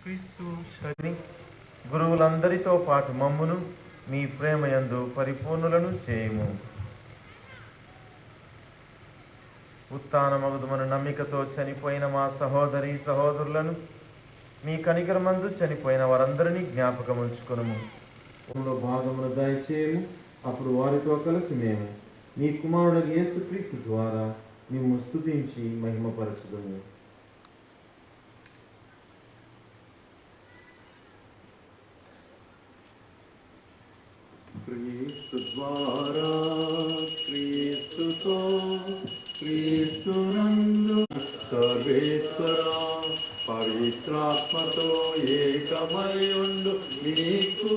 క్రీస్తు శక్తిని గురువులందరితో పాటు మమ్మును మీ ప్రేమయందు పరిపూర్ణులను చేయుము. ఉత్థానమగుదుమను నమ్మికతో చనిపోయిన మా సహోదరి సహోదరులను మీ కనికరమందు చనిపోయిన వారందరినీ జ్ఞాపకం ఉంచుకొనుము. భాగమును దయచేయము. అప్పుడు వారితో కలిసి మేము మీ కుమారుడు యేసుక్రీస్తు ద్వారా మేము స్తుతించి మహిమపరచుదుము. క్రీస్తు ద్వారా క్రీస్తుతో క్రీస్తునందు సర్వేశ్వర పవిత్రాత్మతో ఏకమయుండు నీకు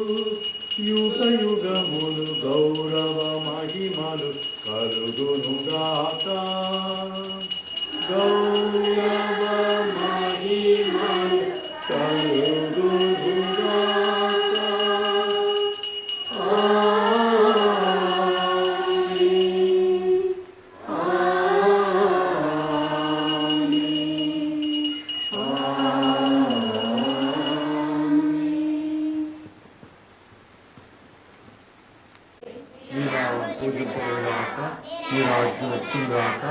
యుగ యుగములు గౌరవ మహిమలు కలుగునుగాక. గౌరవ మహిమలు కలుగునుగాక. ఈ రాజ్యం వచ్చిందాక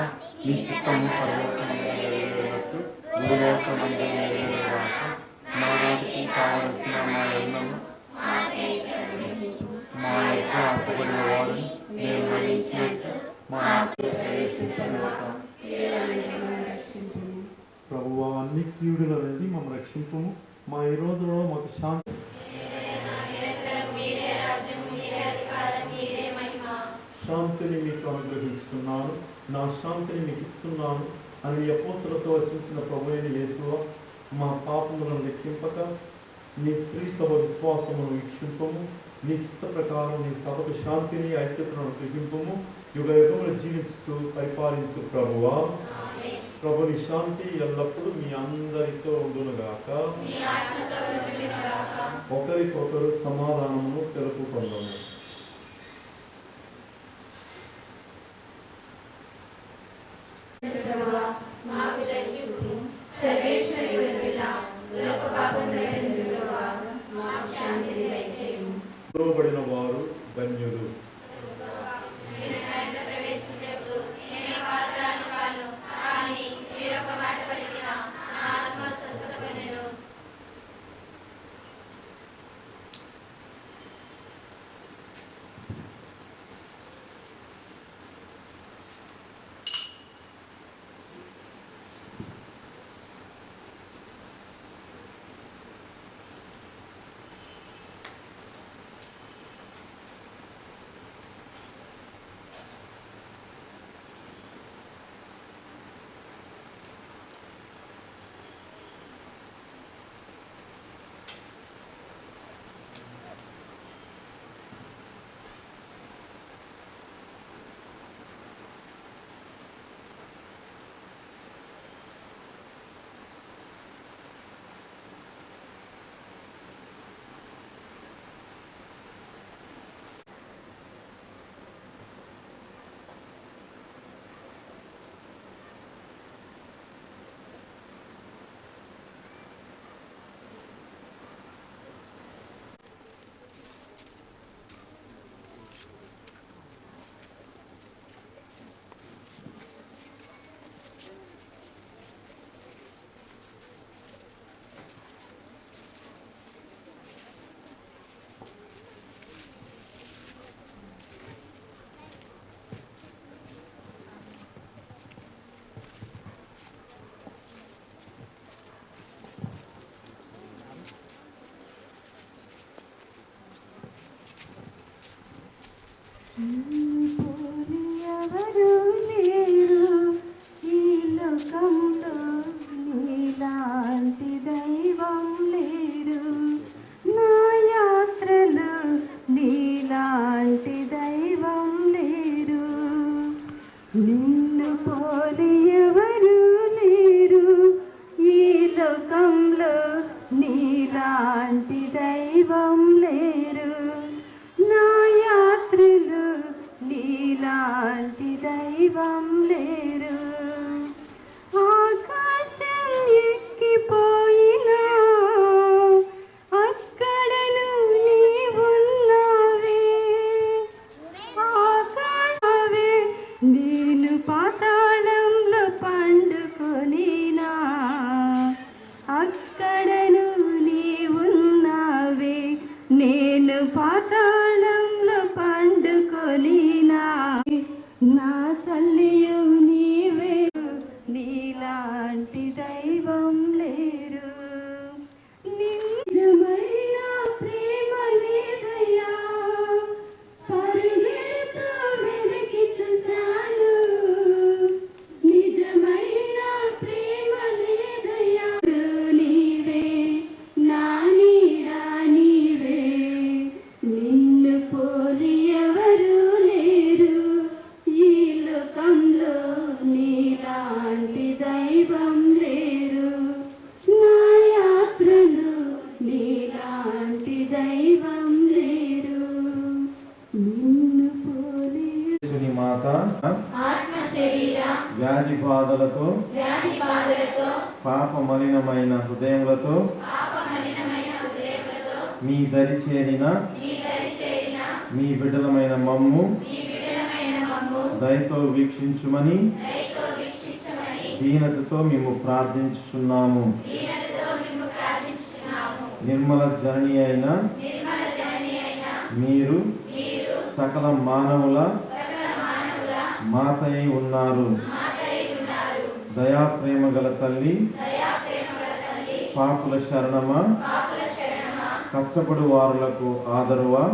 ఈ చిత్తము పర్వతమైనట్టు భూలోకమందు నెరవేరుగాక. మా నాటికి కావలసిన మా ఎన్నము మా యొక్క అప్పగిన వారిని మేము మరణించినట్టు మా ప్రభువా, అన్ని కీడుల నుండి మమ్మల్ని రక్షింపుము. మా ఈ రోజులో మాకు శాంతి శాంతిని మీకు అనుగ్రహించుతున్నాను, నా శాంతిని మీకు ఇస్తున్నాను అని అపోస్తలులతో వసించిన ప్రభువైన యేసువా, మా పాపములను లెక్కింపక నీ శ్రీ సభ విశ్వాసమును వీక్షింపము. నీ చిత్త ప్రకారం నీ సభకు శాంతిని ఐక్యతను అనుగ్రహింపము. యుగ యుగములు జీవించుతూ పరిపాలించు ప్రభువా. ప్రభుని శాంతి ఎల్లప్పుడూ మీ అందరితో ఉండునుగాక. ఒకరికొకరు సమాధానమును తెలుపుకొందాము. లోబడిన వారు ధన్యులు. ఎవరు లేరు ఈ లోకంలో, నీలాంటి దైవం లేరు. నా యాత్రలో నీలాంటి దైవం లేరు. నిన్ను పోలి ఎవరు లేరు ఈ లోకంలో, నీలాంటి దైవం లేరు. నా యాత్రలో నీలాంటి దైవం లేరు. ఆకాశం ఎక్కిపోయినా అక్కడను నీవున్నావే, నేను పాతాళంలో పండుకొనినా. నా తల్లియు నీవే, నీలాంటి దైవం లేరు. నిజమైన ప్రేమ లేదయ్యా, పరుగెడుతూ వెలికి చూశాను. నిజమైన ప్రేమ లేదయ్యా, నీవే నా నీడా నీవే, నిన్ను పోలి ఎవరు లేరు ఈ లోకంలో, నీలాంటి దైవం లేరు. నా యాత్రలో నీలాంటి దైవం లేరు, నిన్ను పోలి. యేసుని మాత ఆత్మ శరీర వ్యాధి బాధలతో వ్యాధి బాధలతో పాప మలినమైన హృదయములతో మీ దరి చేరిన మీ బిడ్డలమైన మమ్ము దయతో వీక్షించుమని దీనతతో మేము ప్రార్థించుచున్నాము. నిర్మల జనని అయిన మీరు సకల మానవుల మాతయై ఉన్నారు. దయా ప్రేమ గల తల్లి, పాపుల శరణమా, కష్టపడు వారులకు ఆదరువా,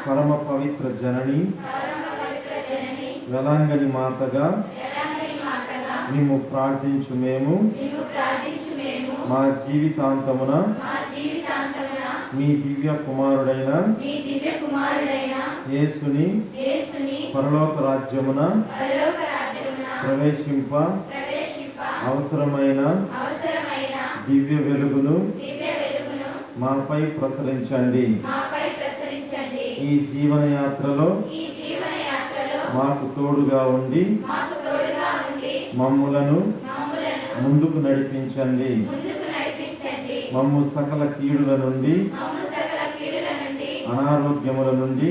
పరమ పవిత్ర జనని, వెలాంగని మాతగా మేము ప్రార్థించు మేము మా జీవితాంతమున మీ దివ్య కుమారుడైన యేసుని పరలోక రాజ్యమున ప్రవేశింప అవసరమైన దివ్య వెలుగును మాపై ప్రసరించండి. ఈ జీవన యాత్రలో మాకు తోడుగా ఉండి మమ్ములను ముందుకు నడిపించండి. మమ్ము సకల కీడుల నుండి అనారోగ్యముల నుండి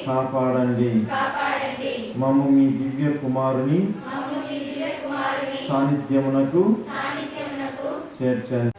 కాపాడండి. మమ్ము మీ దివ్య కుమారుని సాన్నిధ్యమునకు చేర్చండి.